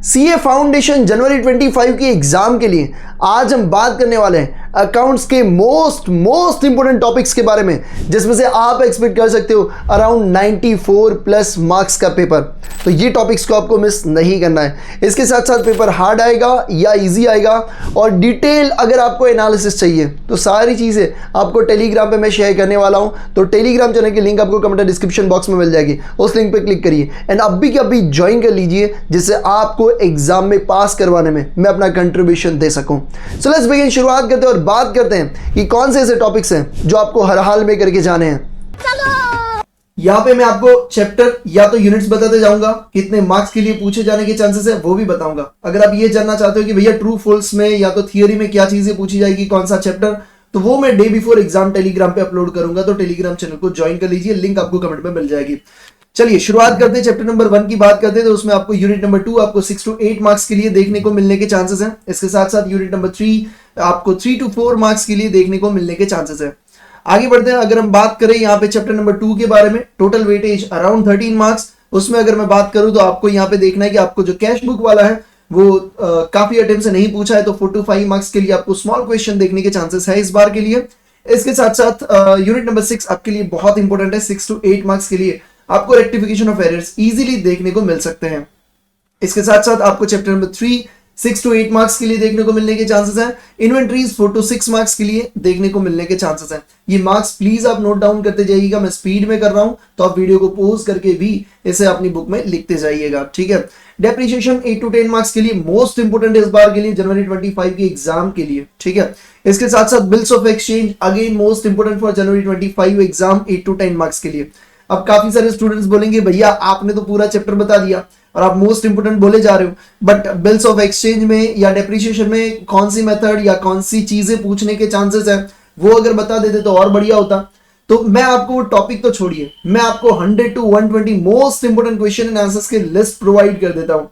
CA foundation जनवरी 25 की exam के लिए आज हम बात करने वाले हैं अकाउंट्स के मोस्ट इंपोर्टेंट टॉपिक्स के बारे में, जिसमें से आप एक्सपेक्ट कर सकते हो अराउंड 94 प्लस मार्क्स का पेपर। तो ये टॉपिक्स को आपको मिस नहीं करना है। इसके साथ साथ पेपर हार्ड आएगा या इजी आएगा, और डिटेल अगर आपको एनालिसिस चाहिए तो सारी चीज़ें आपको टेलीग्राम पे मैं शेयर करने वाला हूँ। तो टेलीग्राम चैनल की लिंक आपको कमेंट डिस्क्रिप्शन बॉक्स में मिल जाएगी, उस लिंक पे क्लिक करिए एंड अभी के अभी ज्वाइन कर लीजिए, जिससे आपको एग्जाम में पास करवाने में मैं अपना कंट्रीब्यूशन दे सकूं। So let's begin. शुरुआत करते हैं और बात करते हैं कि कौन से ऐसे टॉपिक्स हैं जो आपको हर हाल में करके जाने हैं। यहाँ पे मैं आपको चैप्टर या तो यूनिट्स बताते जाऊंगा, कितने मार्क्स के लिए पूछे जाने के चांसेस है वो भी बताऊंगा। अगर आप ये जानना चाहते हो कि भैया ट्रू फॉल्स में या तो थियरी में क्या चीजें पूछी जाएगी, कौन सा चैप्टर, तो वो मैं डे बिफोर एग्जाम टेलीग्राम पे अपलोड करूंगा। तो टेलीग्राम चैनल को ज्वाइन कर लीजिए, लिंक आपको कमेंट में मिल जाएगी। चलिए शुरुआत करते हैं। चैप्टर नंबर 1 की बात करते हैं तो उसमें आपको यूनिट नंबर 2 आपको 6 to 8 मार्क्स के लिए देखने को मिलने के चांसेस हैं। इसके साथ साथ यूनिट नंबर 3 आपको 3 to 4 मार्क्स के लिए देखने को मिलने के चांसेस हैं। आगे बढ़ते हैं। अगर हम बात करें यहाँ पे चैप्टर नंबर 2 के बारे में, टोटल वेटेज अराउंड 13 मार्क्स। उसमें अगर मैं बात करूं तो आपको यहाँ पे देखना है कि आपको जो कैश बुक वाला है वो काफी अटेम्प्ट से नहीं पूछा है, तो 4 to 5 मार्क्स के लिए आपको स्मॉल क्वेश्चन देखने के चांसेस है इस बार के लिए। इसके साथ साथ यूनिट नंबर 6 आपके लिए बहुत इंपॉर्टेंट है। 6 to 8 मार्क्स के लिए आपको रेक्टिफिकेशन ऑफ एरर्स इजीली देखने को मिल सकते हैं। इसके साथ साथ आपको चैप्टर नंबर 3 6 to 8 मार्क्स के लिए देखने को मिलने के चांसेस हैं। इन्वेंट्रीज 4 to 6 मार्क्स के लिए देखने को मिलने के चांसेस हैं। ये मार्क्स प्लीज आप नोट डाउन करते जाइएगा, मैं स्पीड में कर रहा हूं तो आप वीडियो को पॉज करके भी इसे अपनी बुक में लिखते जाइएगा, ठीक है। डेप्रिसिएशन 8 to 10 मार्क्स के लिए मोस्ट इंपोर्टेंट इस बार के लिए जनवरी 25 की एग्जाम के लिए, ठीक है। इसके साथ साथ bills of exchange again most important for January 25 exam 8 to 10 marks के लिए। अब काफी सारे स्टूडेंट्स बोलेंगे भैया आपने तो पूरा चैप्टर बता दिया और आप मोस्ट इंपोर्टेंट बोले जा रहे हो, बट बिल्स ऑफ एक्सचेंज में या डेप्रिसिएशन में कौन सी मेथड या कौन सी चीजें पूछने के चांसेस है वो अगर बता देते तो और बढ़िया होता। तो मैं आपको टॉपिक तो छोड़िए, मैं आपको 100 to 120 most important question and answers के लिस्ट प्रोवाइड कर देता हूं,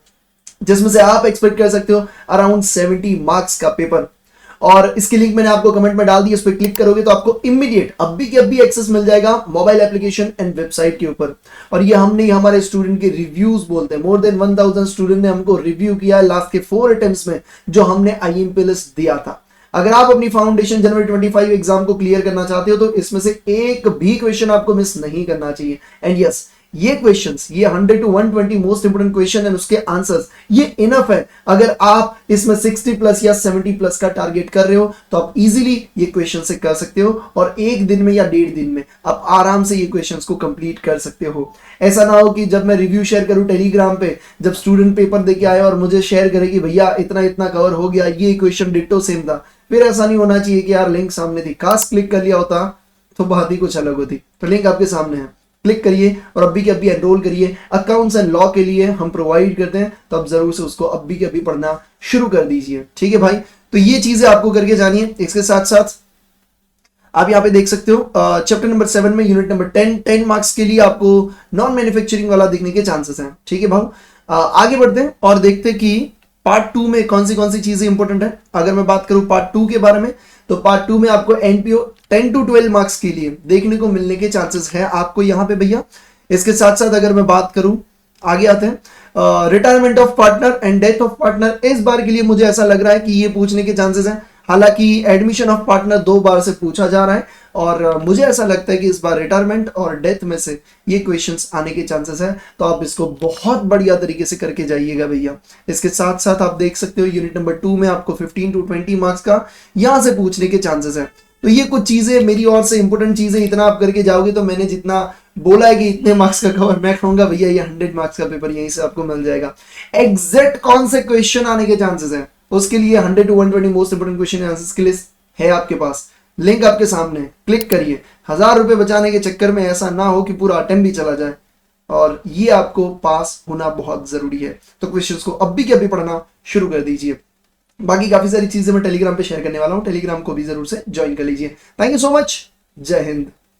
जिसमें से आप एक्सपेक्ट कर सकते हो अराउंड 70 मार्क्स का पेपर। और इसकी लिंक मैंने आपको कमेंट में डाल दी, उस पर क्लिक करोगे तो आपको इमीडिएट अभी के अभी एक्सेस मिल जाएगा मोबाइल एप्लीकेशन एंड वेबसाइट के ऊपर। और ये हमने हमारे स्टूडेंट के रिव्यूज बोलते हैं, मोर देन 1000 स्टूडेंट ने हमको रिव्यू किया है लास्ट के 4 अटेम्प्ट्स में जो हमने आईएमपी लिस्ट दिया था। अगर आप अपनी फाउंडेशन जनवरी 25 एग्जाम को क्लियर करना चाहते हो तो इसमें से एक भी क्वेश्चन आपको मिस नहीं करना चाहिए। एंड यस, ये क्वेश्चंस, ये 100 to 120 most important question and उसके आंसर्स, ये इनफ है। अगर आप इसमें 60 प्लस या 70 प्लस का टारगेट कर रहे हो तो आप इजीली ये क्वेश्चन से कर सकते हो और एक दिन में या 1.5 दिन में आप आराम से ये क्वेश्चंस को कंप्लीट कर सकते हो। ऐसा ना हो कि जब मैं रिव्यू शेयर करूं टेलीग्राम पे, जब स्टूडेंट पेपर देके आए और मुझे शेयर करे कि भैया इतना इतना कवर हो गया, ये क्वेश्चन डिट्टो सेम था, फिर ऐसा नहीं होना चाहिए कि यार लिंक सामने थी, काश क्लिक कर लिया होता तो बात ही कुछ अलग होती। तो लिंक आपके सामने है, क्लिक करिए और अभी के अभी एनरोल करिए। अकाउंट्स एंड लॉ के लिए हम प्रोवाइड करते हैं, तो आप जरूर से उसको अभी के अभी पढ़ना शुरू कर दीजिए, ठीक है भाई। तो ये चीजें आपको करके जानिए। इसके साथ साथ आप यहाँ पे देख सकते हो चैप्टर नंबर 7 में यूनिट नंबर 10 मार्क्स के लिए आपको नॉन मैन्युफैक्चरिंग वाला दिखने के चांसेस हैं, ठीक है भाई। आगे बढ़ते हैं और देखते हैं कि पार्ट 2 में कौन सी चीजें इंपॉर्टेंट है। अगर मैं बात करूं पार्ट 2 के बारे में, तो पार्ट 2 में आपको एनपीओ 10 to 12 मार्क्स के लिए देखने को मिलने के चांसेस है आपको यहाँ पे भैया। इसके साथ साथ अगर मैं बात करूं, आगे आते हैं retirement of partner and death of partner. इस बार के लिए मुझे ऐसा लग रहा है कि ये पूछने के चांसेस हैं। हालांकि एडमिशन ऑफ पार्टनर 2 बार से पूछा जा रहा है और मुझे ऐसा लगता है कि इस बार रिटायरमेंट और डेथ में से ये क्वेश्चंस आने के चांसेस है, तो आप इसको बहुत बढ़िया तरीके से करके जाइएगा भैया। इसके साथ साथ आप देख सकते हो यूनिट नंबर 2 में आपको 15 to 20 मार्क्स का यहां से पूछने के चांसेस है। तो ये कुछ चीजें मेरी ओर से इंपोर्टेंट चीजें, इतना आप करके जाओगे तो मैंने जितना बोला है कि इतने मार्क्स का कवर, मैं कहूंगा भैया ये 100 मार्क्स का पेपर यहीं से आपको मिल जाएगा। एग्जैक्ट कौन से क्वेश्चन आने के चांसेस है उसके लिए 100 to 120 most important question answers की लिस्ट है आपके पास, लिंक आपके सामने, क्लिक करिए। 1000 रुपए बचाने के चक्कर में ऐसा ना हो कि पूरा अटेम्प्ट भी चला जाए, और ये आपको पास होना बहुत जरूरी है। तो क्वेश्चंस को अभी के अभी पढ़ना शुरू कर दीजिए। बाकी काफी सारी चीजें मैं टेलीग्राम पे शेयर करने वाला हूं, टेलीग्राम को भी जरूर से ज्वाइन कर लीजिए। थैंक यू सो मच, जय हिंद।